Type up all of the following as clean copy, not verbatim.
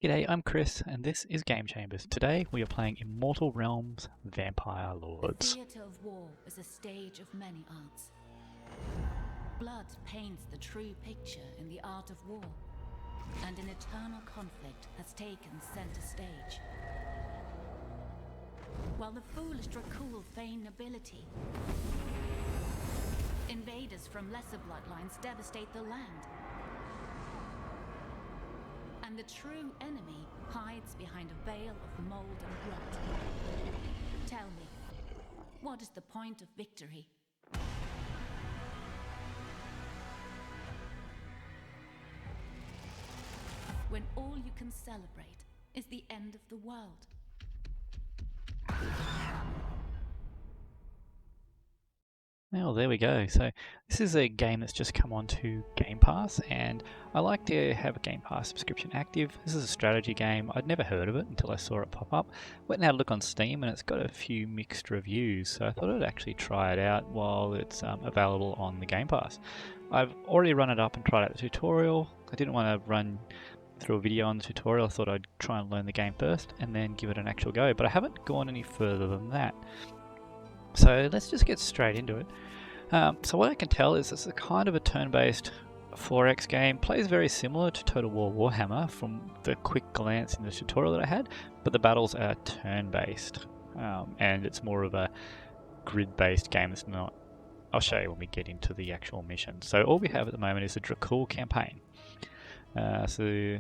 G'day, I'm Chris, and this is Game Chambers. Today we are playing Immortal Realms Vampire Lords. The theatre of war is a stage of many arts. Blood paints the true picture in the art of war, and an eternal conflict has taken center stage. While the foolish Dracul feign nobility, invaders from lesser bloodlines devastate the land. And the true enemy hides behind a veil of mold and rot. Tell me, what is the point of victory? When all you can celebrate is the end of the world. Well, there we go. So this is a game that's just come onto Gamepass, and I like to have a Gamepass subscription active. This is a strategy game. I'd never heard of it until I saw it pop up. Went and had a look on Steam, and it's got a few mixed reviews, so I thought I'd actually try it out while it's available on the Gamepass. I've already run it up and tried out the tutorial. I didn't want to run through a video on the tutorial. I thought I'd try and learn the game first and then give it an actual go, but I haven't gone any further than that. So let's just get straight into it. So what I can tell is it's a kind of a turn-based 4X game. Plays very similar to Total War Warhammer from the quick glance in the tutorial that I had, but the battles are turn-based, and it's more of a grid-based game. It's not. I'll show you when we get into the actual mission. So all we have at the moment is the Dracul campaign. So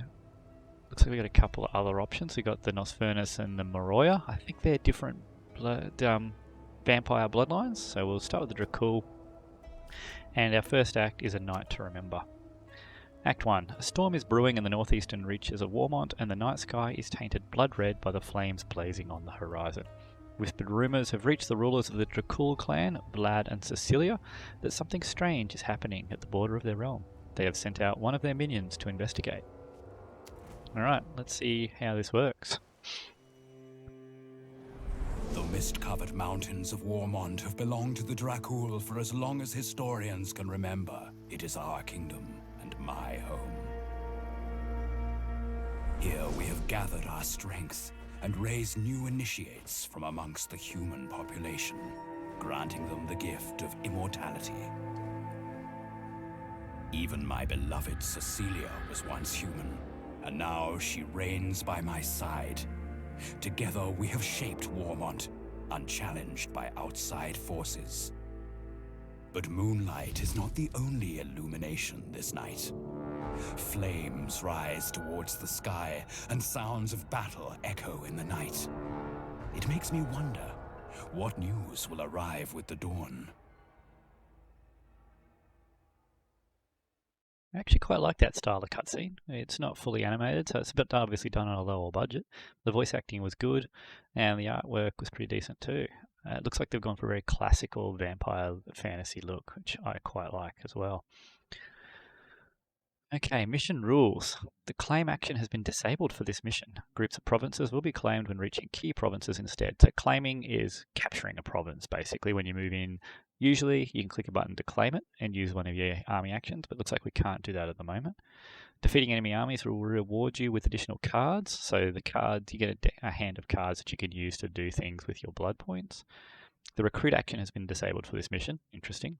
looks like we got a couple of other options. We got the Nosfurnace and the Moroya. I think they're different vampire bloodlines. So we'll start with the Dracul. And our first act is A Night to Remember. Act 1. A storm is brewing in the northeastern reaches of WARMONT, and the night sky is tainted blood red by the flames blazing on the horizon. Whispered rumours have reached the rulers of the Dracul clan, Vlad and Cecilia, that something strange is happening at the border of their realm. They have sent out one of their minions to investigate. Alright, let's see how this works. The mist-covered mountains of Warmont have belonged to the Dracul for as long as historians can remember. It is our kingdom and my home. Here we have gathered our strength and raised new initiates from amongst the human population, granting them the gift of immortality. Even my beloved Cecilia was once human, and now she reigns by my side. Together we have shaped Warmont, unchallenged by outside forces. But moonlight is not the only illumination this night. Flames rise towards the sky, and sounds of battle echo in the night. It makes me wonder, what news will arrive with the dawn? I actually quite like that style of cutscene. It's not fully animated, so it's a bit obviously done on a lower budget. The voice acting was good, and the artwork was pretty decent too. It looks like they've gone for a very classical vampire fantasy look, which I quite like as well. Okay, mission rules. The claim action has been disabled for this mission. Groups of provinces will be claimed when reaching key provinces instead. So claiming is capturing a province, basically. When you move in, usually you can click a button to claim it and use one of your army actions, but it looks like we can't do that at the moment. Defeating enemy armies will reward you with additional cards. So the cards, you get a hand of cards that you can use to do things with your blood points. The recruit action has been disabled for this mission. Interesting.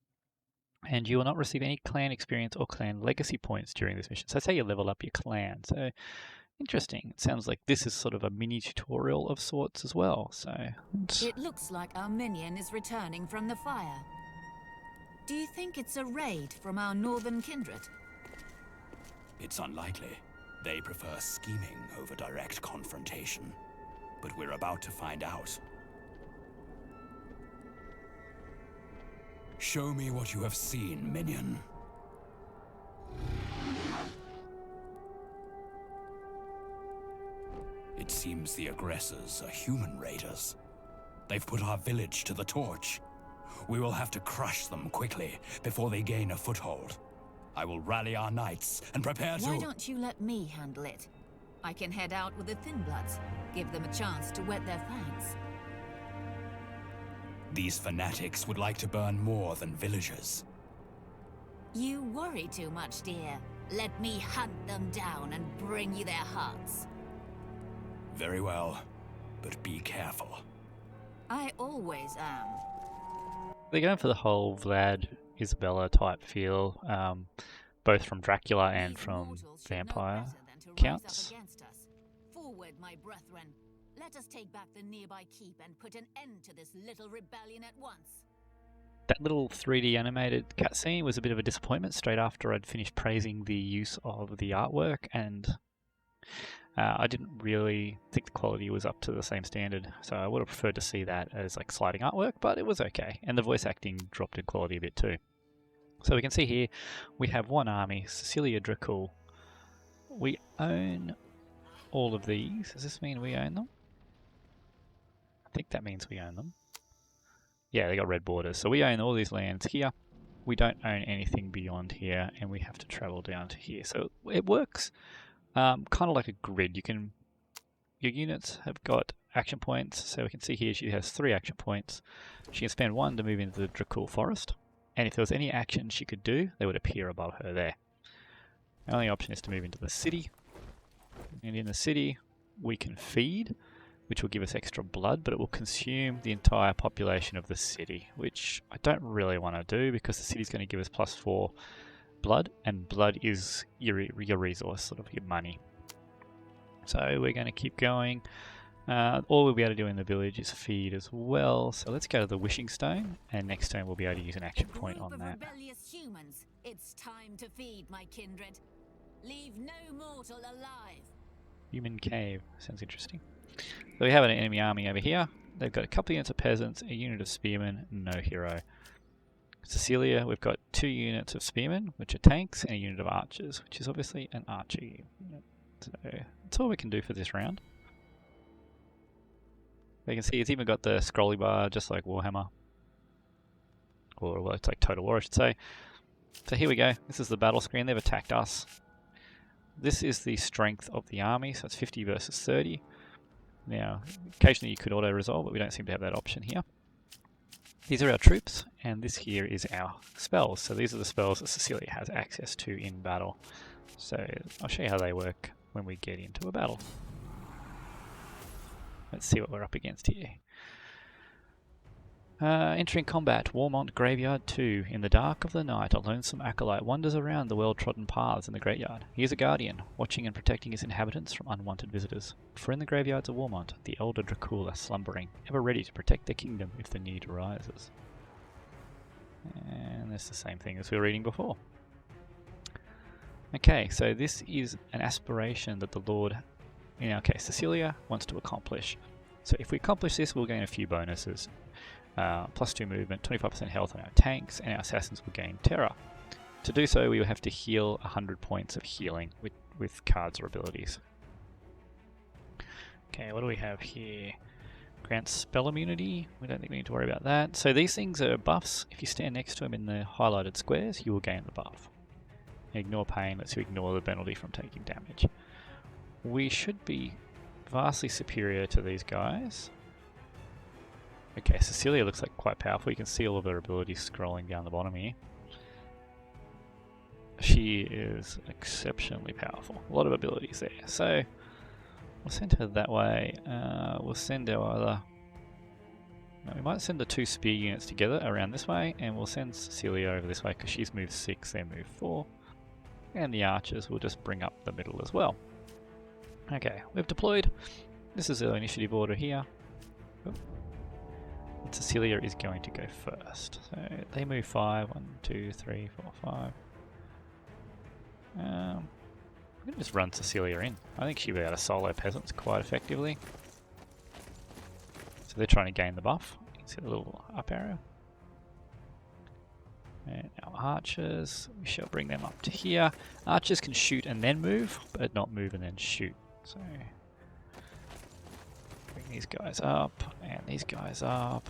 And you will not receive any clan experience or clan legacy points during this mission. So that's how you level up your clan. So interesting. It sounds like this is sort of a mini tutorial of sorts as well. So It looks like our minion is returning from the fire. Do you think it's a raid from our northern kindred? It's unlikely. They prefer scheming over direct confrontation. But we're about to find out. Show me what you have seen, minion. It seems the aggressors are human raiders. They've put our village to the torch. We will have to crush them quickly before they gain a foothold. I will rally our knights and prepare to— Why don't you let me handle it? I can head out with the Thin Bloods, give them a chance to whet their fangs. These fanatics would like to burn more than villagers. You worry too much, dear. Let me hunt them down and bring you their hearts. Very well, but be careful. I always am. They're going for the whole Vlad Isabella type feel, both from Dracula and These from mortals should know vampire better than to rise up counts. against us. Forward, my brethren. Let us take back the nearby keep and put an end to this little rebellion at once. That little 3D animated cutscene was a bit of a disappointment straight after I'd finished praising the use of the artwork, and I didn't really think the quality was up to the same standard, so I would have preferred to see that as like sliding artwork, but it was okay, and the voice acting dropped in quality a bit too. So we can see here we have one army, Cecilia Dracul. We own all of these. Does this mean we own them? I think that means we own them. Yeah, they got red borders. So we own all these lands here. We don't own anything beyond here, and we have to travel down to here. So it works kind of like a grid. Your units have got action points. So we can see here she has 3 action points. She can spend 1 to move into the Dracul forest. And if there was any action she could do, they would appear above her there. The only option is to move into the city. And in the city, we can feed, which will give us extra blood, but it will consume the entire population of the city, which I don't really want to do because the city's going to give us +4 blood, and blood is your resource, sort of your money. So we're going to keep going. All we'll be able to do in the village is feed as well. So let's go to the wishing stone, and next turn we'll be able to use an action point on that. Rebellious humans, it's time to feed, my kindred. Leave no mortal alive. Human cave. Sounds interesting. So we have an enemy army over here. They've got a couple of units of peasants, a unit of spearmen, no hero. Cecilia, we've got 2 units of spearmen, which are tanks, and a unit of archers, which is obviously an archer unit. So that's all we can do for this round. You can see it's even got the scrolly bar, just like Warhammer. Or, well, it's like Total War, I should say. So here we go. This is the battle screen. They've attacked us. This is the strength of the army, so it's 50 versus 30. Now, occasionally you could auto-resolve, but we don't seem to have that option here. These are our troops, and this here is our spells. So these are the spells that Cecilia has access to in battle. So I'll show you how they work when we get into a battle. Let's see what we're up against here. Entering combat, Warmont Graveyard 2. In the dark of the night, a lonesome acolyte wanders around the well-trodden paths in the graveyard. He is a guardian, watching and protecting his inhabitants from unwanted visitors. For in the graveyards of Warmont, the elder Dracul are slumbering, ever ready to protect their kingdom if the need arises. And that's the same thing as we were reading before. Okay, so this is an aspiration that the Lord, in our case Cecilia, wants to accomplish. So if we accomplish this, we'll gain a few bonuses. +2 movement, 25% health on our tanks, and our assassins will gain terror. To do so, we will have to heal 100 points of healing with cards or abilities. Okay, what do we have here? Grants spell immunity. We don't think we need to worry about that. So these things are buffs. If you stand next to them in the highlighted squares, you will gain the buff. Ignore pain lets you ignore the penalty from taking damage. We should be vastly superior to these guys. Okay, Cecilia looks like quite powerful. You can see all of her abilities scrolling down the bottom here. She is exceptionally powerful. A lot of abilities there. So we'll send her that way. We'll send our other... No, we might send the 2 spear units together around this way, and we'll send Cecilia over this way because she's moved 6, they're moved 4. And the archers will just bring up the middle as well. Okay, we've deployed. This is our initiative order here. Oop. Cecilia is going to go first. So they move 5. 1, 2, 3, 4, 5. I'm going to just run Cecilia in. I think she'll be able to solo peasants quite effectively. So they're trying to gain the buff. You can see the little up arrow. And our archers, we shall bring them up to here. Archers can shoot and then move, but not move and then shoot. So bring these guys up, and these guys up.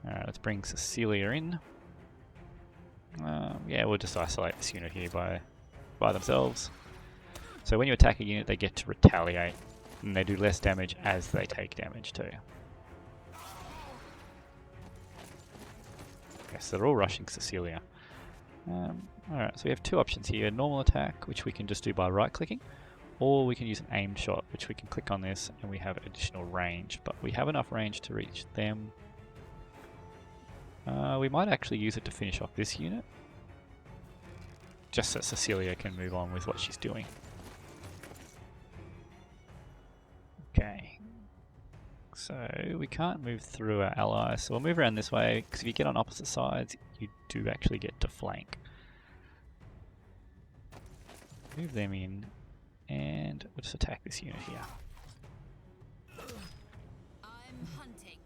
Alright, let's bring Cecilia in. Yeah, we'll just isolate this unit here by themselves. So when you attack a unit, they get to retaliate, and they do less damage as they take damage too. Okay, so they're all rushing Cecilia. Alright, so we have 2 options here. Normal attack, which we can just do by right-clicking, or we can use an aimed shot, which we can click on this and we have additional range, but we have enough range to reach them. We might actually use it to finish off this unit, just so Cecilia can move on with what she's doing. Okay, so we can't move through our allies, so we'll move around this way, because if you get on opposite sides, you do actually get to flank. Move them in, and we'll just attack this unit here. I'm hunting.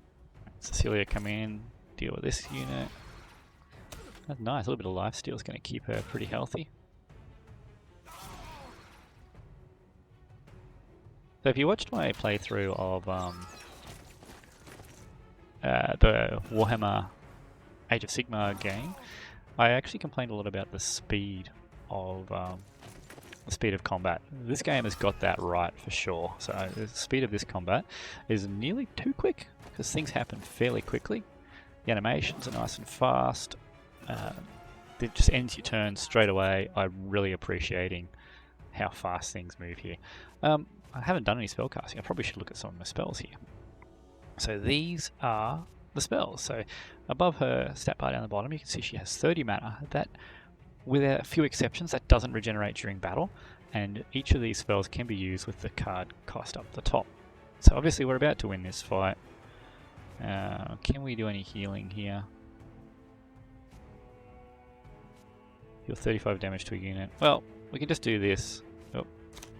Cecilia, come in, deal with this unit. That's nice, a little bit of lifesteal is going to keep her pretty healthy. So if you watched my playthrough of the Warhammer Age of Sigmar game, I actually complained a lot about the speed of combat. This game has got that right for sure. So the speed of this combat is nearly too quick, because things happen fairly quickly. The animations are nice and fast. It just ends your turn straight away. I'm really appreciating how fast things move here. I haven't done any spellcasting. I probably should look at some of my spells here. So these are the spells. So above her stat bar down the bottom, you can see she has 30 mana. That, with a few exceptions, that doesn't regenerate during battle, and each of these spells can be used with the card cost up the top. So obviously we're about to win this fight. Can we do any healing here? Deal 35 damage to a unit. Well, we can just do this,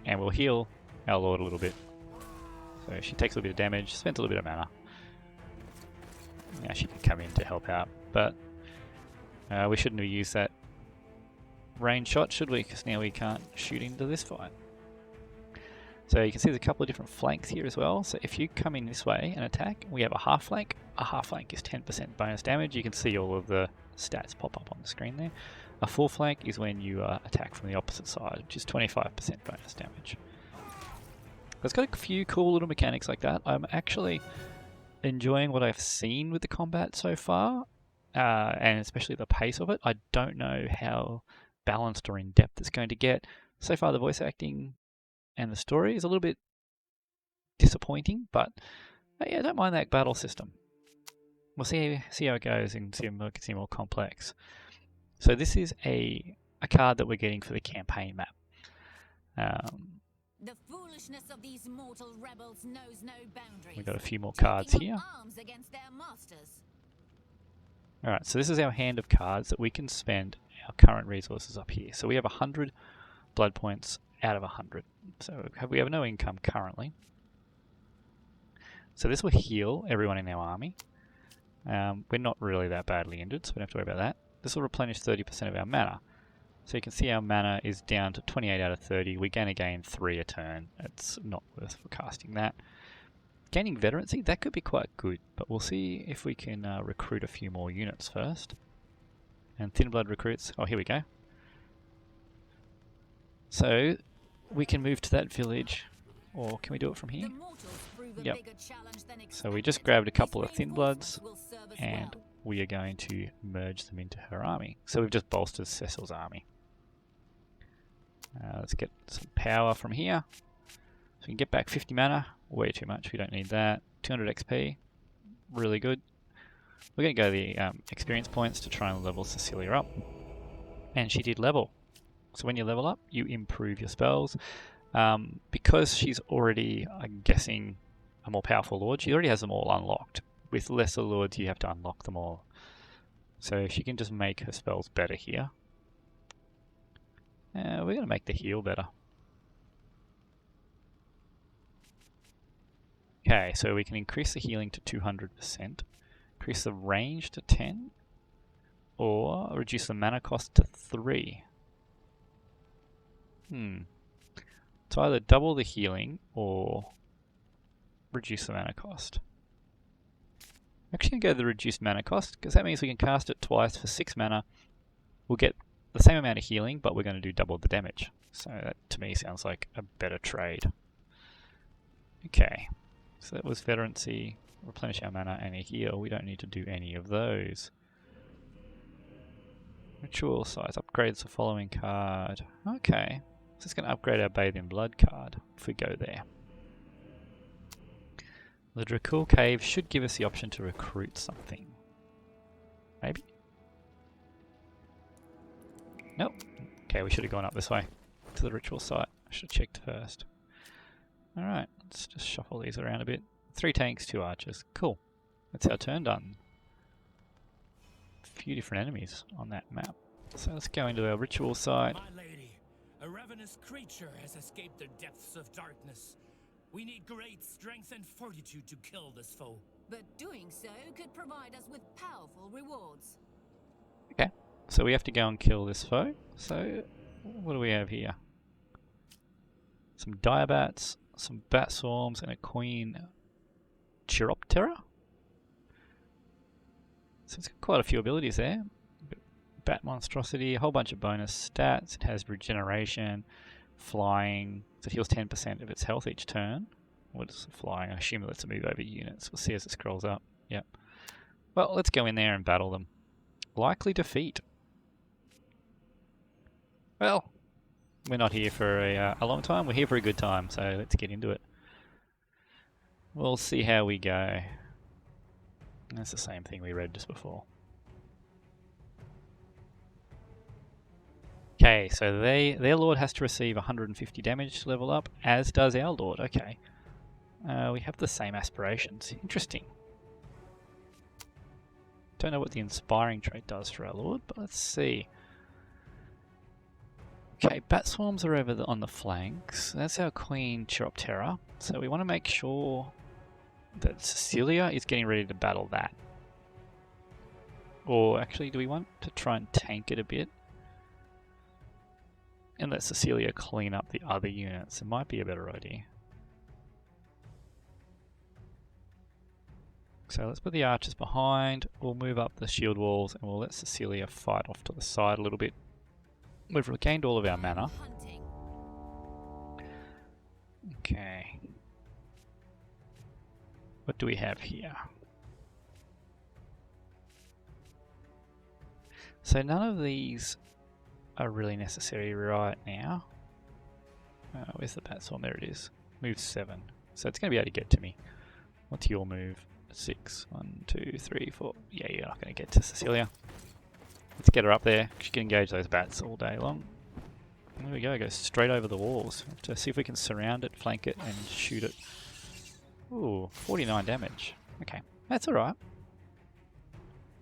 and we'll heal our Lord a little bit. So she takes a little bit of damage, spends a little bit of mana. Now she can come in to help out, but we shouldn't have used that range shot, should we? Because now we can't shoot into this fight. So you can see there's a couple of different flanks here as well. So if you come in this way and attack, we have a half flank. A half flank is 10% bonus damage. You can see all of the stats pop up on the screen there. A full flank is when you attack from the opposite side, which is 25% bonus damage. It's got a few cool little mechanics like that. I'm actually enjoying what I've seen with the combat so far, and especially the pace of it. I don't know how balanced or in-depth it's going to get. So far the voice acting and the story is a little bit disappointing, but yeah, I don't mind that battle system. We'll see how it goes and see more complex. So this is a card that we're getting for the campaign map. The foolishness of these mortal rebels knows no boundaries. We've got a few more cards here. Arms against their masters. Alright, so this is our hand of cards that we can spend our current resources up here. So we have 100 blood points out of 100. So we have no income currently. So this will heal everyone in our army. We're not really that badly injured, so we don't have to worry about that. This will replenish 30% of our mana. So you can see our mana is down to 28 out of 30. We're going to gain 3 a turn. It's not worth for casting that. Gaining veterancy, that could be quite good, but we'll see if we can recruit a few more units first. And thin blood recruits, oh here we go. So we can move to that village, or can we do it from here? Yep. So we just grabbed a couple of thin bloods, and we are going to merge them into her army. So we've just bolstered Cecil's army. Let's get some power from here. So we can get back 50 mana. Way too much, we don't need that. 200 XP, really good. We're going to go the experience points to try and level Cecilia up. And she did level. So when you level up, you improve your spells. Because she's already, I'm guessing, a more powerful lord, she already has them all unlocked. With lesser lords, you have to unlock them all. So she can just make her spells better here. We're going to make the heal better. Okay, so we can increase the healing to 200%, increase the range to 10, or reduce the mana cost to 3. So either double the healing or reduce the mana cost. I'm actually going to go the reduced mana cost, because that means we can cast it twice for 6 mana. We'll get the same amount of healing, but we're going to do double the damage. So that to me sounds like a better trade. Okay, so that was veterancy, replenish our mana, and a heal. We don't need to do any of those. Ritual size, upgrades the following card. Okay, So it's going to upgrade our Bathe in Blood card if we go there. The Dracul cave should give us the option to recruit something. Maybe? Nope. Okay, we should have gone up this way to the ritual site. I should have checked first. Alright, let's just shuffle these around a bit. 3 tanks, 2 archers. Cool. That's our turn done. A few different enemies on that map. So let's go into our ritual site. My lady, a ravenous creature has escaped the depths of darkness. We need great strength and fortitude to kill this foe. But doing so could provide us with powerful rewards. Okay, so we have to go and kill this foe. So, what do we have here? Some diabats, some bat swarms, and a queen chiroptera. So it's got quite a few abilities there. Bat monstrosity, a whole bunch of bonus stats. It has regeneration, flying. So it heals 10% of its health each turn. What is flying? I assume it lets it move over units. We'll see as it scrolls up. Yep. Well, let's go in there and battle them. Likely defeat. Well, we're not here for a long time. We're here for a good time, so let's get into it. We'll see how we go. That's the same thing we read just before. Okay, so their lord has to receive 150 damage to level up, as does our lord. Okay. We have the same aspirations. Interesting. Don't know what the inspiring trait does for our lord, but let's see. Okay, bat swarms are over on the flanks. That's our queen Chiroptera. So we want to make sure that Cecilia is getting ready to battle that. Or actually, do we want to try and tank it a bit? And let Cecilia clean up the other units. It might be a better idea. So let's put the archers behind. We'll move up the shield walls and we'll let Cecilia fight off to the side a little bit. We've regained all of our mana. Okay. What do we have here? So none of these are really necessary right now. Where's the bat swarm? There it is. Move 7. So it's going to be able to get to me. What's your move? 6. 1, 2, 3, 4. Yeah, you're not going to get to Cecilia. Let's get her up there. She can engage those bats all day long. There we go. Go straight over the walls. Have to see if we can surround it, flank it, and shoot it. Ooh, 49 damage. Okay, that's alright.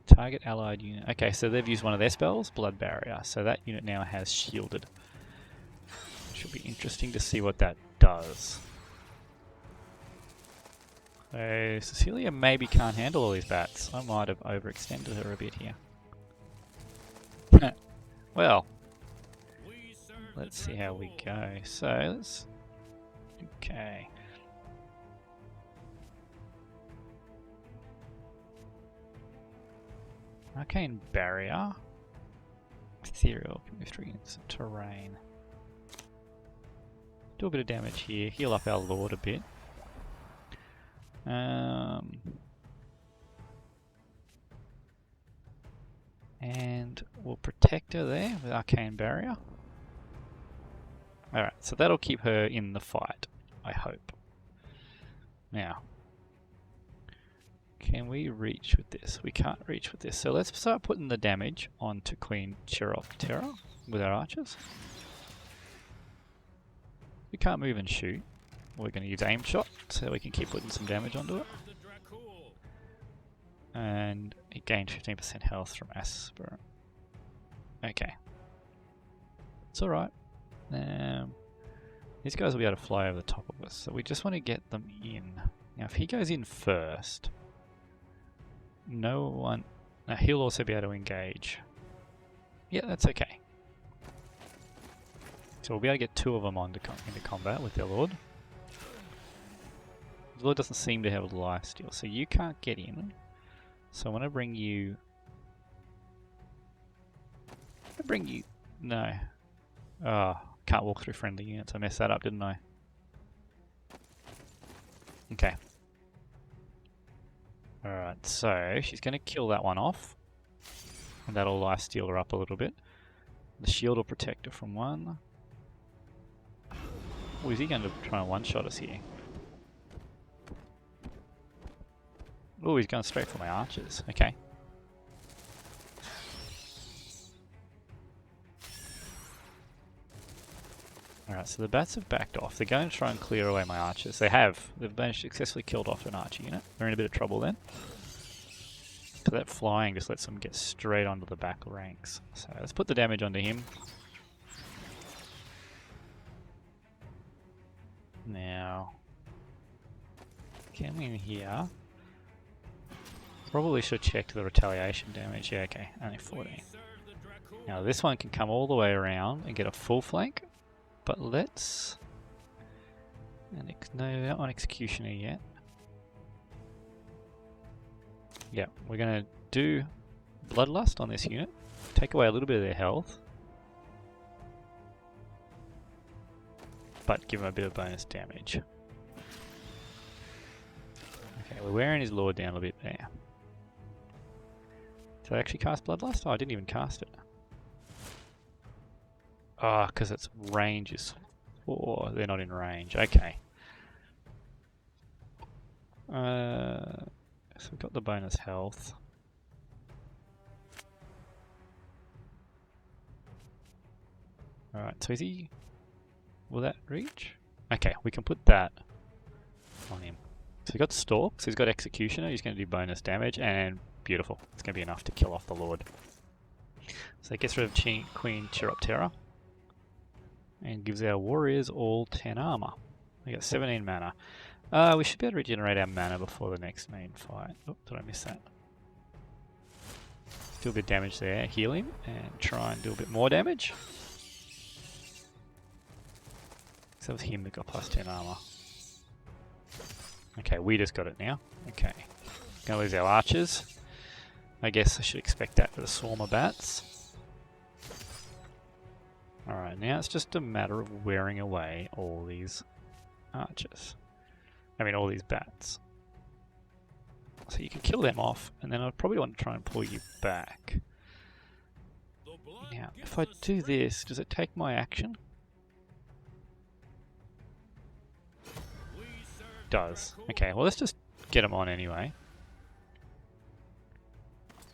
Target allied unit. Okay, so they've used one of their spells, Blood Barrier. So that unit now has shielded. Should be interesting to see what that does. So Cecilia maybe can't handle all these bats. I might have overextended her a bit here. Well, let's see how we go. So let's... Okay. Arcane Barrier. Ethereal. Can move through units of terrain. Do a bit of damage here. Heal up our lord a bit. And we'll protect her there with Arcane Barrier. Alright, so that'll keep her in the fight, I hope. Now, can we reach with this? We can't reach with this. So let's start putting the damage onto Queen Chiroptera with our archers. We can't move and shoot. We're going to use aim shot so we can keep putting some damage onto it. And it gained 15% health from Aspirant. Okay. It's alright. These guys will be able to fly over the top of us, so we just want to get them in. Now if he goes in first, no one... Now he'll also be able to engage. Yeah, that's okay. So we'll be able to get 2 of them into combat with their lord. The lord doesn't seem to have a lifesteal, so you can't get in. So I want to bring you... No. Oh, can't walk through friendly units. I messed that up, didn't I? Okay. Alright, so she's going to kill that one off. And that'll lifesteal her up a little bit. The shield will protect her from 1. Or is he going to try and one-shot us here? Oh, he's going straight for my archers. Okay. Alright, so the bats have backed off. They're going to try and clear away my archers. They have. They've managed to successfully killed off an archer unit. They're in a bit of trouble then. So that flying just lets them get straight onto the back ranks. So let's put the damage onto him. Now, getting in here. Probably should check the retaliation damage. Yeah, okay, only 14. Now this one can come all the way around and get a full flank. But let's... no, not on Executioner yet. Yeah, we're going to do Bloodlust on this unit. Take away a little bit of their health. But give them a bit of bonus damage. Okay, we're wearing his lord down a bit there. Did I actually cast Bloodlust? Oh, I didn't even cast it. Ah, because its range is 4. They're not in range. Okay. So we've got the bonus health. Alright, so is he... will that reach? Okay, we can put that on him. So he's got Stalk, so he's got Executioner, he's going to do bonus damage, and beautiful. It's going to be enough to kill off the Lord. So it gets rid of Queen Chiroptera. And gives our warriors all 10 armor. We got 17 mana. We should be able to regenerate our mana before the next main fight. Oh, did I miss that? Do a bit of damage there, heal him, and try and do a bit more damage. So that was him that got plus 10 armor. Okay, we just got it now. Okay. Gonna lose our archers. I guess I should expect that for the swarm of bats. Alright, now it's just a matter of wearing away all these archers. I mean, all these bats. So you can kill them off, and then I'd probably want to try and pull you back. Now, if I do this, does it take my action? It does. Okay, well let's just get them on anyway.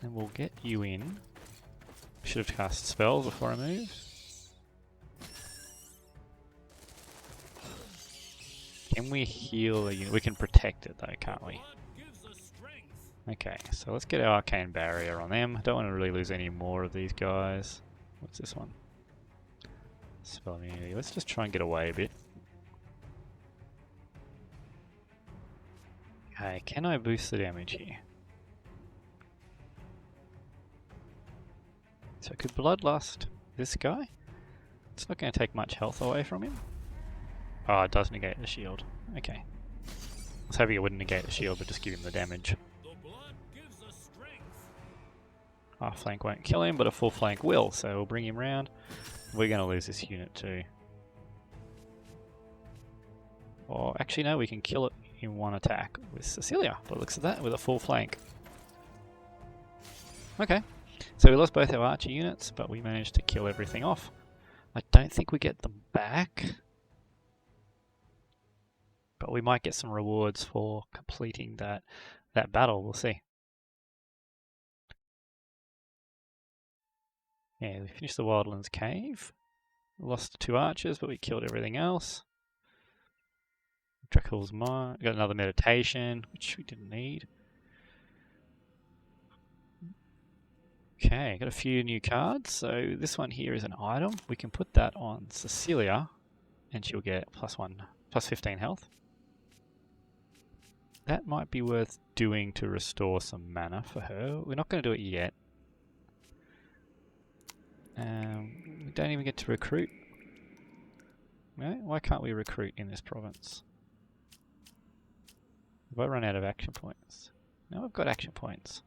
And we'll get you in. Should have cast spells before I moved. Can we heal a unit? We can protect it though, can't we? Okay, so let's get our Arcane Barrier on them. Don't want to really lose any more of these guys. What's this one? Spell immunity. Let's just try and get away a bit. Okay, can I boost the damage here? So I could Bloodlust this guy. It's not going to take much health away from him. Oh, it does negate the shield. Okay. I was hoping it wouldn't negate the shield, but just give him the damage. Half flank won't kill him, but a full flank will, so we'll bring him round. We're going to lose this unit too. Or actually no, we can kill it in one attack with Cecilia. But looks at that, with a full flank. Okay, so we lost both our archer units, but we managed to kill everything off. I don't think we get them back. But we might get some rewards for completing that battle, we'll see. Yeah, we finished the Wildlands Cave. We lost 2 archers, but we killed everything else. Dracul's Mine. Got another meditation, which we didn't need. Okay, got a few new cards. So this one here is an item. We can put that on Cecilia, and she'll get plus 15 health. That might be worth doing to restore some mana for her. We're not going to do it yet. We don't even get to recruit. No? Why can't we recruit in this province? Have I run out of action points? No, I've got action points.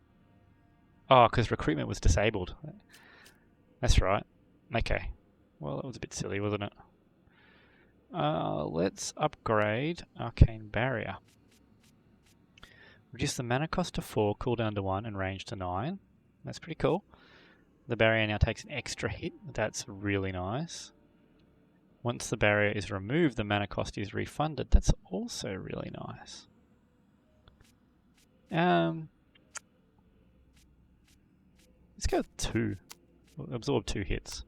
Oh, because recruitment was disabled. That's right. Okay. Well, that was a bit silly, wasn't it? Let's upgrade Arcane Barrier. Reduce the mana cost to 4, cooldown to 1, and range to 9. That's pretty cool. The barrier now takes an extra hit. That's really nice. Once the barrier is removed, the mana cost is refunded. That's also really nice. Let's go with 2. We'll absorb 2 hits.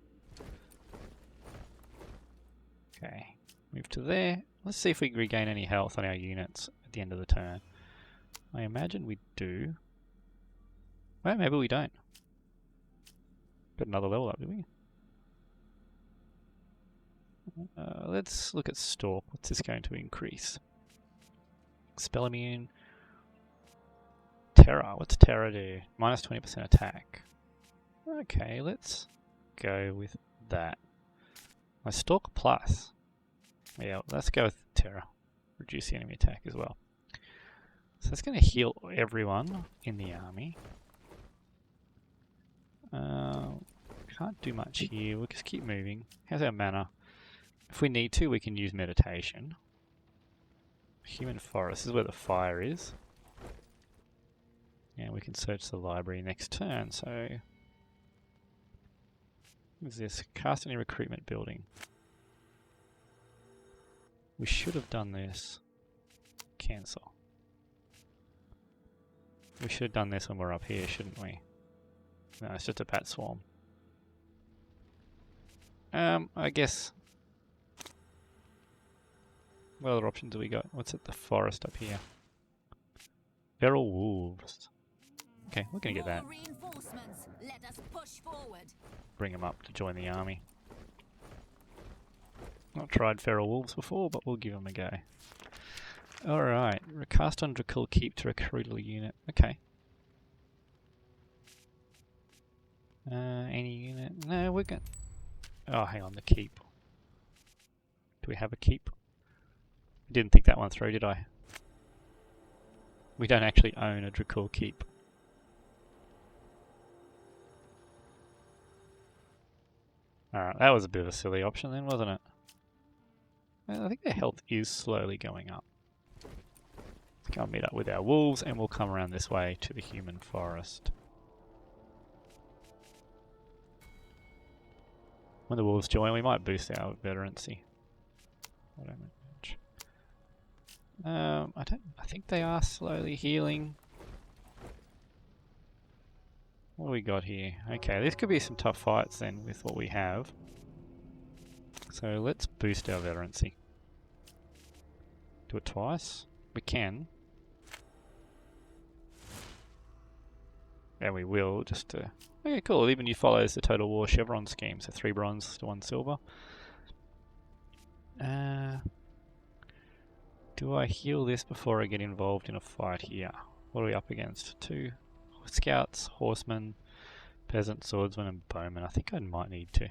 Okay, move to there. Let's see if we regain any health on our units at the end of the turn. I imagine we do. Well, maybe we don't. Got another level up, do we? Let's look at Stalk. What's this going to increase? Spell immune. Terror. What's Terror do? Minus 20% attack. Okay, let's go with that. My Stalk plus. Yeah, let's go with Terror. Reduce the enemy attack as well. So it's going to heal everyone in the army. Can't do much here. We'll just keep moving. How's our mana? If we need to, we can use meditation. Human forest. This is where the fire is. And we can search the library next turn. So, what is this? Cast any recruitment building. We should have done this. Cancel. We should have done this when we're up here, shouldn't we? No, it's just a bat swarm. I guess. What other options do we got? What's at the forest up here? Feral wolves. Okay, we're gonna get that. Reinforcements. Let us push forward. Bring them up to join the army. Not tried feral wolves before, but we'll give them a go. Alright, recast on Dracul keep to recruit a unit. Okay. Any unit? No, we're going. Oh, hang on, the keep. Do we have a keep? Didn't think that one through, did I? We don't actually own a Dracul keep. Alright, that was a bit of a silly option then, wasn't it? I think their health is slowly going up. Let's go and meet up with our wolves and we'll come around this way to the human forest. When the wolves join, we might boost our veterancy. I think they are slowly healing. What do we got here? Okay, this could be some tough fights then with what we have. So let's boost our veterancy. Do it twice. We can. And we will, just to... Okay, cool. It even follows the Total War Chevron scheme. So 3 bronze to 1 silver. Do I heal this before I get involved in a fight here? What are we up against? 2 scouts, horsemen, peasant, swordsman, and bowman. I think I might need to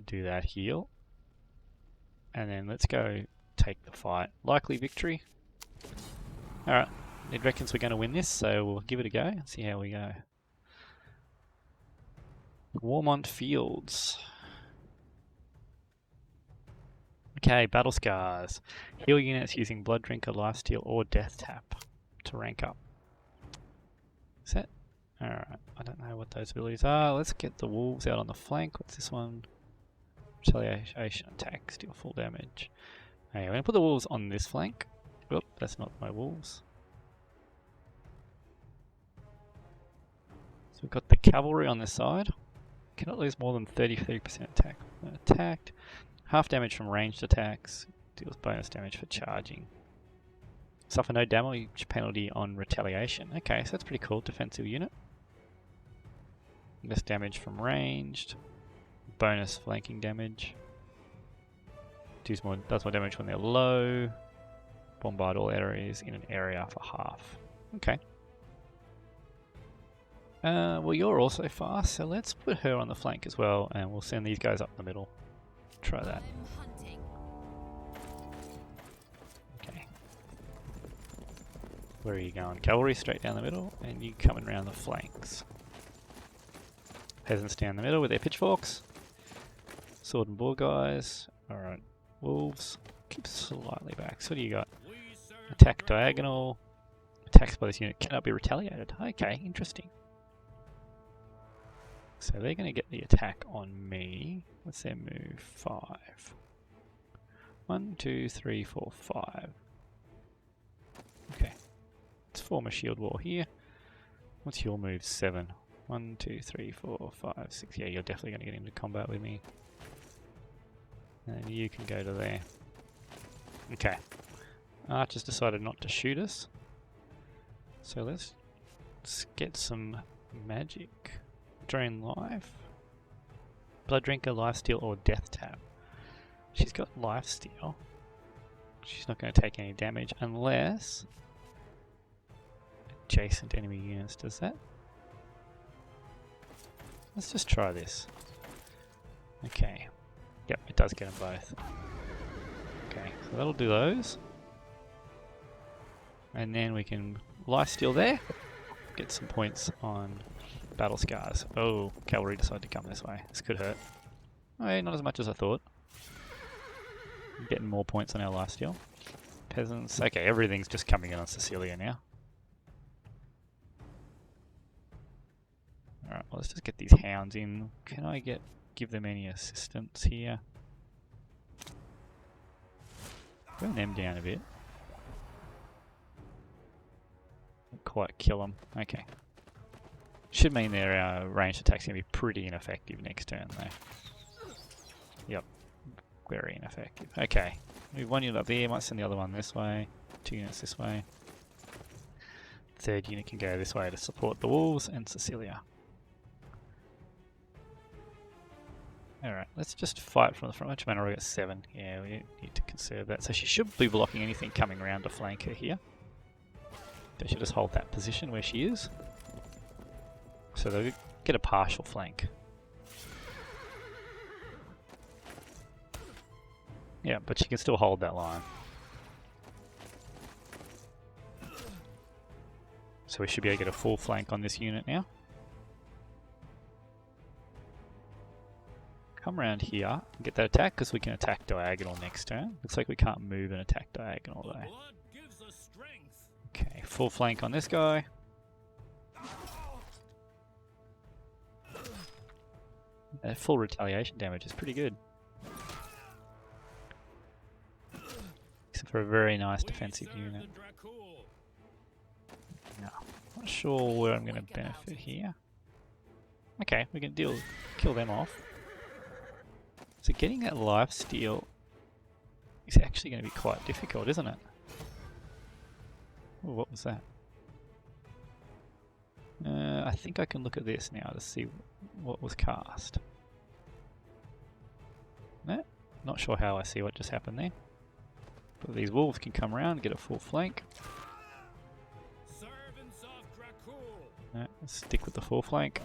do that heal. And then let's go take the fight. Likely victory. Alright, it reckons we're going to win this, so we'll give it a go and see how we go. WARMONT Fields. Okay, Battle Scars. Heal units using Blood Drinker, Lifesteal, or Death Tap to rank up. Is that? Alright, I don't know what those abilities are. Let's get the wolves out on the flank. What's this one? Retaliation attack, deal full damage. Okay, we're going to put the wolves on this flank. Oop, that's not my wolves. So we've got the cavalry on this side. Cannot lose more than 33% attack when attacked. Half damage from ranged attacks. Deals bonus damage for charging. Suffer no damage penalty on retaliation. Okay, so that's pretty cool. Defensive unit. Less damage from ranged. Bonus flanking damage. Does more damage when they're low. Bombard all areas in an area for half. Okay. Well, you're also fast, so let's put her on the flank as well, and we'll send these guys up the middle. Try that. Okay. Where are you going? Cavalry straight down the middle, and you coming around the flanks. Peasants down the middle with their pitchforks. Sword and boar guys. Alright. Wolves. Keep slightly back. So what do you got? Attack diagonal. Attacks by this unit cannot be retaliated. Okay, interesting. So they're going to get the attack on me. What's their move? 5. 1, 2, 3, 4, 5. Okay. Let's form a shield wall here. What's your move? 7. 1, 2, 3, 4, 5, 6. Yeah, you're definitely going to get into combat with me. And you can go to there. Okay. Archer's decided not to shoot us. So let's get some magic. Drain life. Blood Drinker, Lifesteal, or Death Tap. She's got Lifesteal. She's not going to take any damage unless adjacent enemy units does that. Let's just try this. Okay. Yep, it does get them both. Okay, so that'll do those. And then we can Lifesteal there. Get some points on Battle Scars. Oh, cavalry decided to come this way. This could hurt. Oh, yeah, not as much as I thought. Getting more points on our lifesteal. Peasants. Okay, everything's just coming in on Cecilia now. Alright, well, let's just get these hounds in. Can I give them any assistance here? Bring them down a bit. Not quite kill them. Okay. Should mean their ranged attack's going to be pretty ineffective next turn though. Yep. Very ineffective. Okay. Move one unit up there, might send the other one this way. 2 units this way. Third unit can go this way to support the wolves and Cecilia. Alright, let's just fight from the front. Which mana? We got 7. Yeah, we need to conserve that. So she should be blocking anything coming around to flank her here. They should just hold that position where she is. So they'll get a partial flank. Yeah, but she can still hold that line. So we should be able to get a full flank on this unit now. Come around here and get that attack because we can attack diagonal next turn. Looks like we can't move and attack diagonal though. Okay, full flank on this guy. That full retaliation damage is pretty good. Except for a very nice defensive unit. No, not sure where I'm going to benefit here. Okay, we can kill them off. So getting that lifesteal is actually going to be quite difficult, isn't it? Ooh, what was that? I think I can look at this now to see what was cast. No, not sure how I see what just happened there. But these wolves can come around, get a full flank. Servants of Dracul. No, let's stick with the full flank.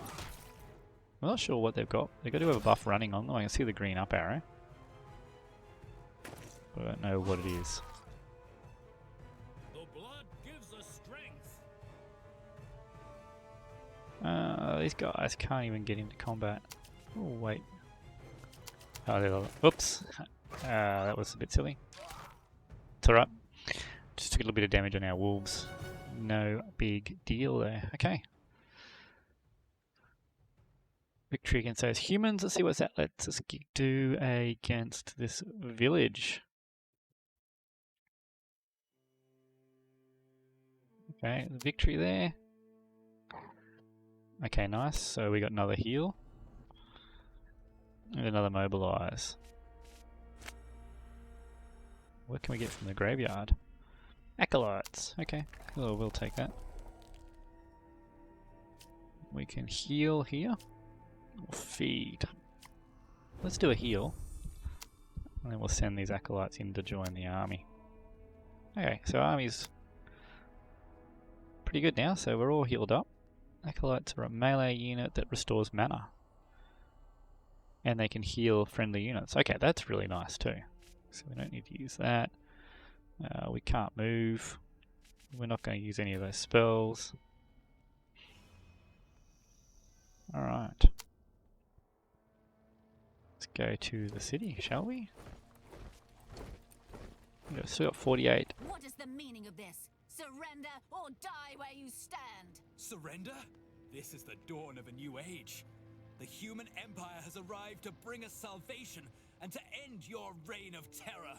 I'm not sure what they've got. They've got to have a buff running on them. I can see the green up arrow. But I don't know what it is. The blood gives us strength. These guys can't even get into combat. Oh, wait. Oh, they're oops. That was a bit silly. It's alright. Just took a little bit of damage on our wolves. No big deal there. Okay. Victory against those humans. Let's see what that lets us do against this village. Okay, victory there. Okay, nice. So we got another heal. And another mobilize. What can we get from the graveyard? Acolytes. Okay, we'll take that. We can heal here. Or feed. Let's do a heal. And then we'll send these acolytes in to join the army. Okay, so army's pretty good now, so we're all healed up. Acolytes are a melee unit that restores mana. And they can heal friendly units. Okay, that's really nice too. So we don't need to use that. We can't move. We're not going to use any of those spells. Alright. Let's go to the city, shall we? We've still got 48. What is the meaning of this? Surrender or die where you stand. Surrender? This is the dawn of a new age. The human empire has arrived to bring us salvation and to end your reign of terror.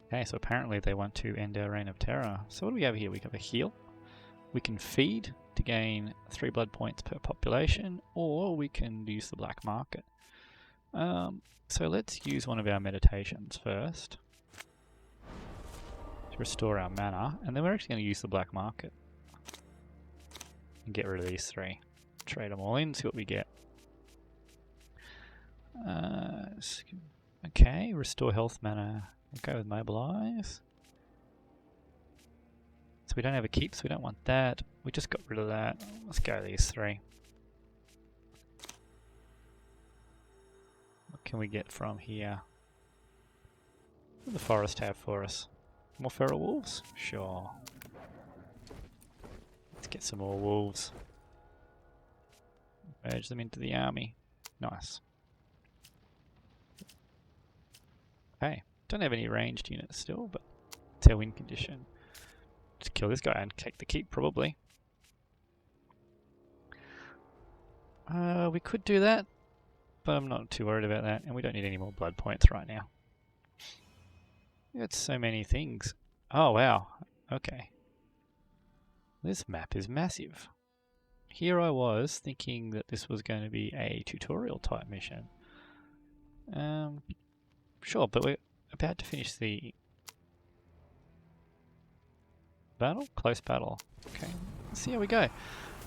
Okay, so apparently they want to end our reign of terror. So what do we have here? We have a heal. We can feed to gain 3 blood points per population, or we can use the black market. So let's use one of our meditations first to restore our mana, and then we're actually going to use the black market and get rid of these 3. Trade them all in, see what we get. Okay, restore health mana. We'll go with mobilize. So we don't have a keep, so we don't want that. We just got rid of that. Let's go these 3. What can we get from here? What does the forest have for us? More feral wolves? Sure. Let's get some more wolves. Merge them into the army. Nice. Okay, don't have any ranged units still, but it's our win condition. Just kill this guy and take the keep, probably. We could do that, but I'm not too worried about that, and we don't need any more blood points right now. It's so many things. Oh wow, okay. This map is massive. Here I was thinking that this was going to be a tutorial type mission. Sure, but we're about to finish the battle? Close battle. Okay, let's see how we go.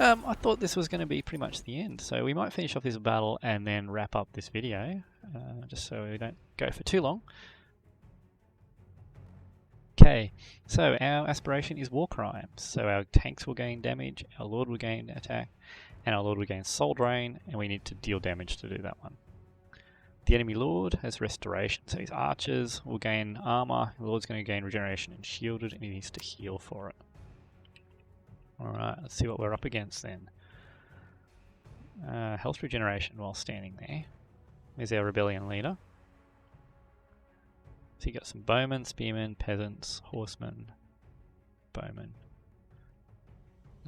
I thought this was going to be pretty much the end, so we might finish off this battle and then wrap up this video, just so we don't go for too long. Okay, so our aspiration is war crimes. So our tanks will gain damage, our lord will gain attack, and our lord will gain soul drain, and we need to deal damage to do that one. The enemy lord has restoration, so his archers will gain armor, the lord's going to gain regeneration and shielded, and he needs to heal for it. Alright, let's see what we're up against then. Health regeneration while standing there. There's our rebellion leader. So you got some bowmen, spearmen, peasants, horsemen, bowmen.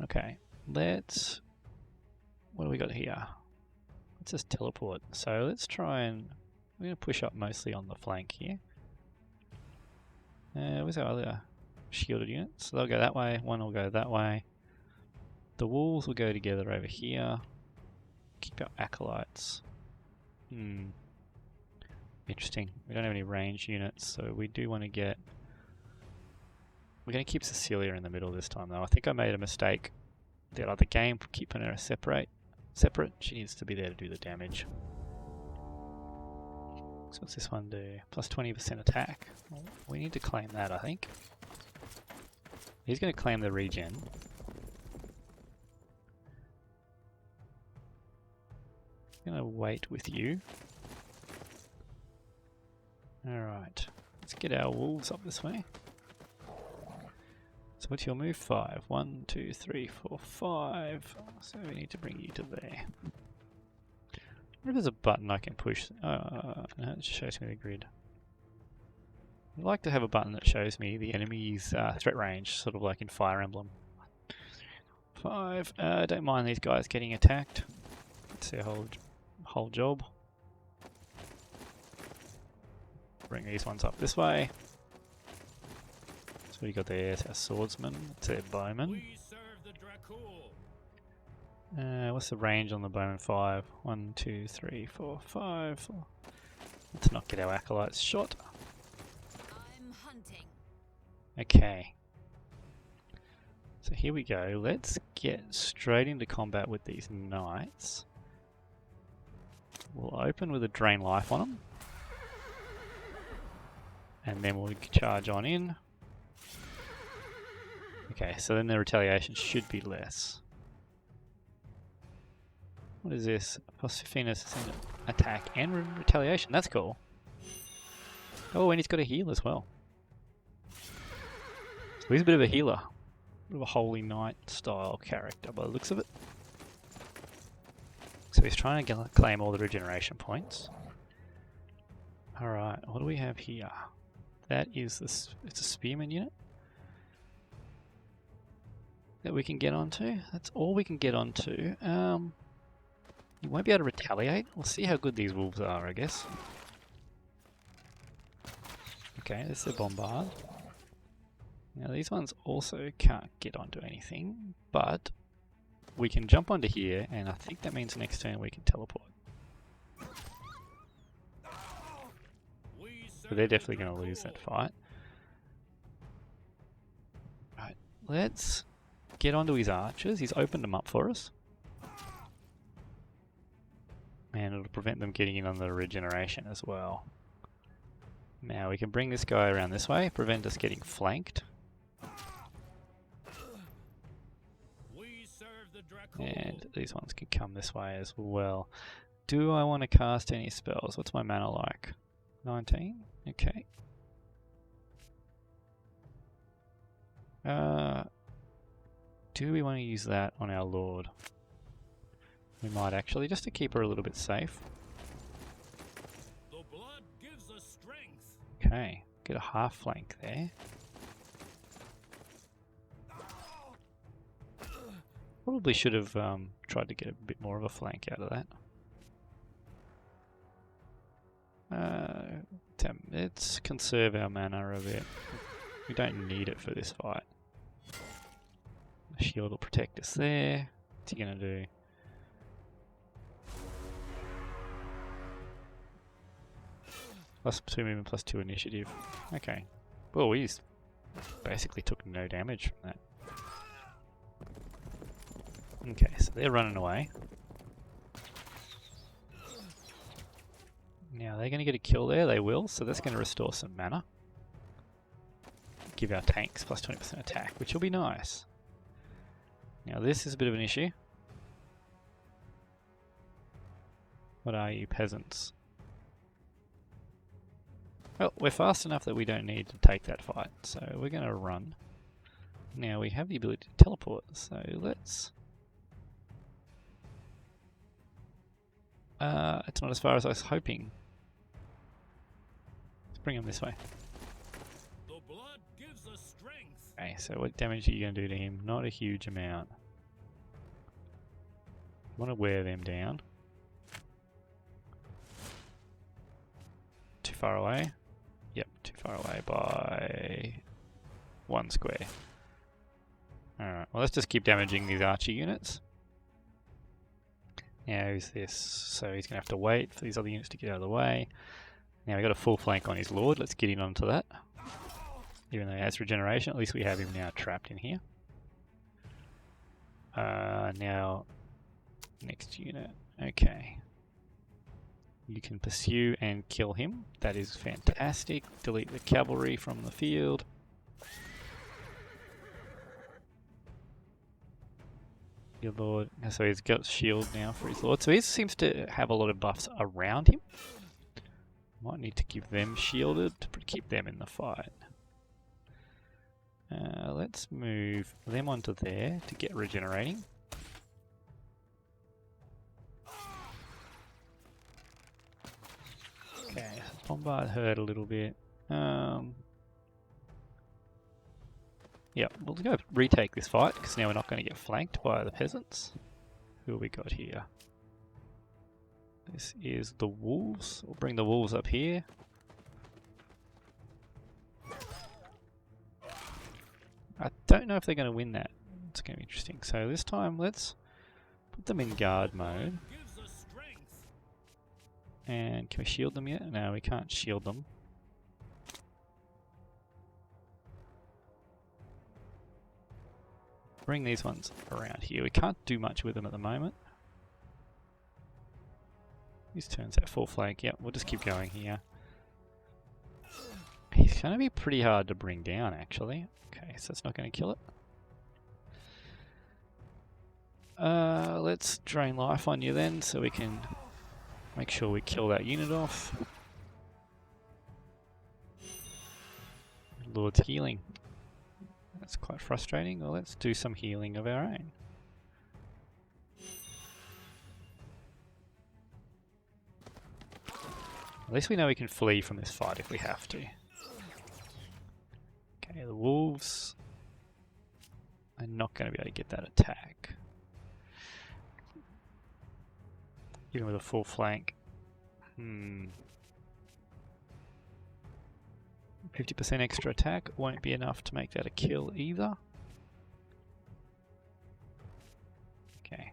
Okay, let's... what do we got here? Let's just teleport. So let's try and... we're going to push up mostly on the flank here. Where's our other shielded units? So they'll go that way, one will go that way. The wolves will go together over here. Keep our acolytes. Interesting. We don't have any ranged units, so we do want to get... we're going to keep Cecilia in the middle this time though. I think I made a mistake the other game, keeping her separate. She needs to be there to do the damage. So what's this one do? Plus 20% attack. Well, we need to claim that, I think. He's going to claim the regen. I'm going to wait with you. Alright, let's get our wolves up this way. So what's your move? 5. 1, 2, 3, 4, 5. So we need to bring you to there. I wonder if there's a button I can push. No, it just shows me the grid. I'd like to have a button that shows me the enemy's threat range, sort of like in Fire Emblem. 5. Don't mind these guys getting attacked. That's their whole job. Bring these ones up this way. So we got there, it's our swordsman, it's our bowman. We serve the Dracul. What's the range on the bowman? 5. 1, 2, 3, 4, 5. Let's not get our acolytes shot. I'm hunting. Okay. So here we go. Let's get straight into combat with these knights. We'll open with a drain life on them. And then we'll charge on in. Okay, so then the retaliation should be less. What is this? Phosophinus is in attack and retaliation. That's cool. Oh, and he's got a heal as well. So he's a bit of a healer. A bit of a holy knight style character by the looks of it. So he's trying to claim all the regeneration points. Alright, what do we have here? That is this. It's a spearman unit that we can get onto. That's all we can get onto. You won't be able to retaliate. We'll see how good these wolves are, I guess. Okay, this is a bombard. Now these ones also can't get onto anything, but we can jump onto here, and I think that means next turn we can teleport. So they're definitely going to lose that fight. Right, let's get onto his archers. He's opened them up for us. And it'll prevent them getting in on the regeneration as well. Now we can bring this guy around this way, prevent us getting flanked. And these ones can come this way as well. Do I want to cast any spells? What's my mana like? 19? Okay. Do we want to use that on our Lord? We might actually, just to keep her a little bit safe. The blood gives us strength. Okay, get a half flank there. Probably should have tried to get a bit more of a flank out of that. Let's conserve our mana a bit. We don't need it for this fight. The shield will protect us there. What's he going to do? +2 movement, +2 initiative. Okay. Well, we basically took no damage from that. Okay, so they're running away. Now they're going to get a kill there, they will, so that's going to restore some mana. Give our tanks +20% attack, which will be nice. Now this is a bit of an issue. What are you, peasants? Well, we're fast enough that we don't need to take that fight, so we're going to run. Now we have the ability to teleport, so let's... it's not as far as I was hoping. Let's bring him this way. The blood gives us strength. Okay, so what damage are you going to do to him? Not a huge amount. Want to wear them down. Too far away? Yep, too far away by 1 square. Alright, well let's just keep damaging these archer units. Now who's this? So he's going to have to wait for these other units to get out of the way. Now we've got a full flank on his lord, let's get in onto that. Even though he has regeneration, at least we have him now trapped in here. Now, next unit. Okay. You can pursue and kill him. That is fantastic. Delete the cavalry from the field. Your lord. So he's got shield now for his lord. So he seems to have a lot of buffs around him. Might need to give them shielded to keep them in the fight. Let's move them onto there to get regenerating. Okay, bombard hurt a little bit. Yep, we'll go retake this fight because now we're not going to get flanked by the peasants. Who have we got here? This is the wolves. We'll bring the wolves up here. I don't know if they're going to win that. It's going to be interesting. So this time, let's put them in guard mode. And can we shield them yet? No, we can't shield them. Bring these ones around here. We can't do much with them at the moment. These turns at full flank. Yep, we'll just keep going here. He's going to be pretty hard to bring down, actually. Okay, so it's not going to kill it. Let's drain life on you then, so we can make sure we kill that unit off. Lord's healing. That's quite frustrating. Well, let's do some healing of our own. At least we know we can flee from this fight if we have to. Okay, the wolves are not going to be able to get that attack. Even with a full flank. 50% extra attack won't be enough to make that a kill either. Okay.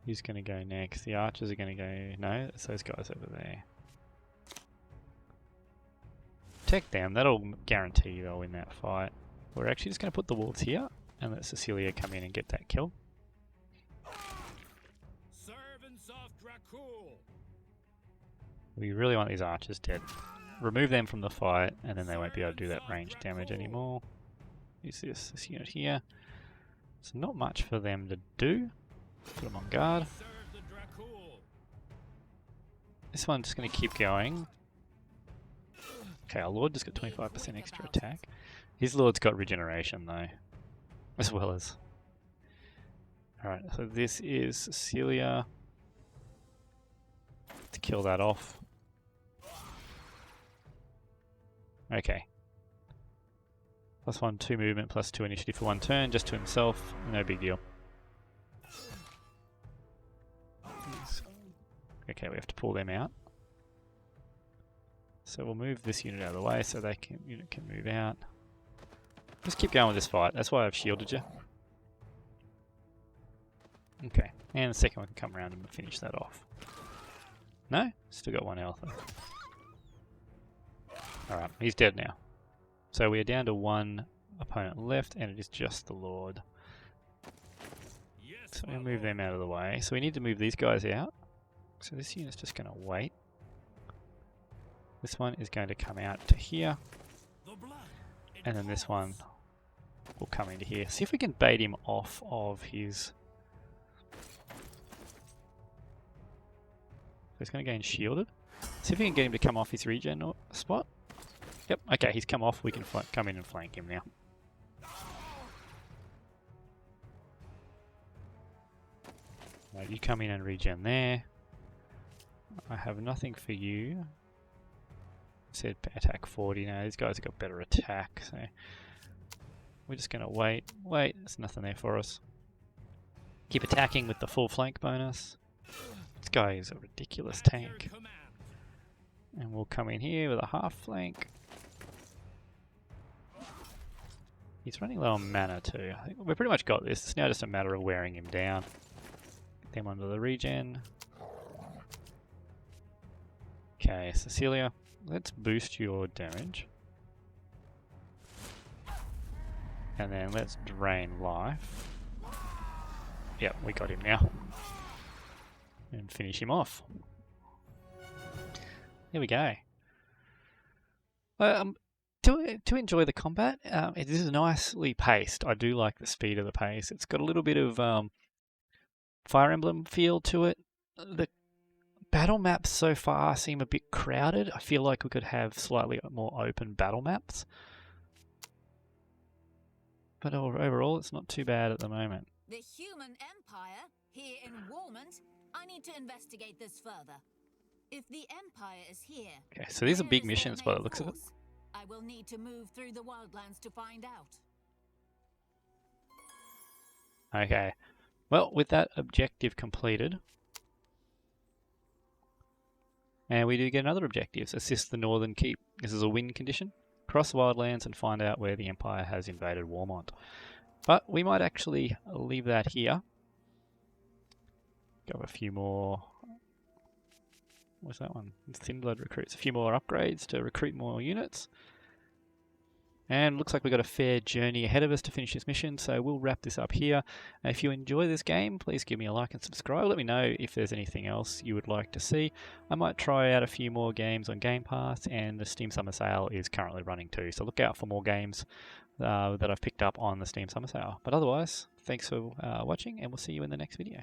Who's going to go next? The archers are going to go... No, it's those guys over there. Protect them, that'll guarantee they'll win that fight. We're actually just going to put the walls here and let Cecilia come in and get that kill. Servants of Dracul. We really want these archers dead. Remove them from the fight and then they won't be able to do that range damage anymore. Use this unit here. It's not much for them to do. Put them on guard. This one's just going to keep going. Okay, our Lord just got 25% extra attack. His Lord's got regeneration though, as well as... Alright, so this is Cecilia. To kill that off. Okay. +1, 2 movement, +2 initiative for 1 turn, just to himself, no big deal. Okay, we have to pull them out. So we'll move this unit out of the way so they can move out. Just keep going with this fight. That's why I've shielded you. Okay, and the second one can come around and finish that off. No? Still got 1 health. Alright, he's dead now. So we are down to 1 opponent left, and it is just the Lord. So we'll move them out of the way. So we need to move these guys out. So this unit's just going to wait. This one is going to come out to here. And then this one will come into here. See if we can bait him off of his... So he's going to gain shielded. See if we can get him to come off his regen spot. Yep, okay, he's come off. We can come in and flank him now. Right, you come in and regen there. I have nothing for you. Said attack 40. Now these guys have got better attack, so we're just going to wait. Wait, there's nothing there for us. Keep attacking with the full flank bonus. This guy is a ridiculous tank. And we'll come in here with a half flank. He's running low on mana too. I think we've pretty much got this. It's now just a matter of wearing him down. Get them under the regen. Okay, Cecilia, let's boost your damage. And then let's drain life. Yep, we got him now. And finish him off. There we go. To enjoy the combat, it is nicely paced. I do like the speed of the pace. It's got a little bit of Fire Emblem feel to it. The battle maps so far seem a bit crowded. I feel like we could have slightly more open battle maps. But overall, it's not too bad at the moment. The human empire here in WARMONT. I need to investigate this further. If the empire is here, okay, so these are big missions by the looks of it. I will need to move through the wildlands to find out. Okay, well, with that objective completed, and we do get another objective: assist the Northern Keep. This is a win condition. Cross wildlands and find out where the empire has invaded WARMONT. But we might actually leave that here. Go a few more. What's that one? Thin Blood recruits. A few more upgrades to recruit more units. And looks like we've got a fair journey ahead of us to finish this mission, so we'll wrap this up here. If you enjoy this game, please give me a like and subscribe. Let me know if there's anything else you would like to see. I might try out a few more games on Gamepass, and the Steam Summer Sale is currently running too, so look out for more games that I've picked up on the Steam Summer Sale. But otherwise, thanks for watching, and we'll see you in the next video.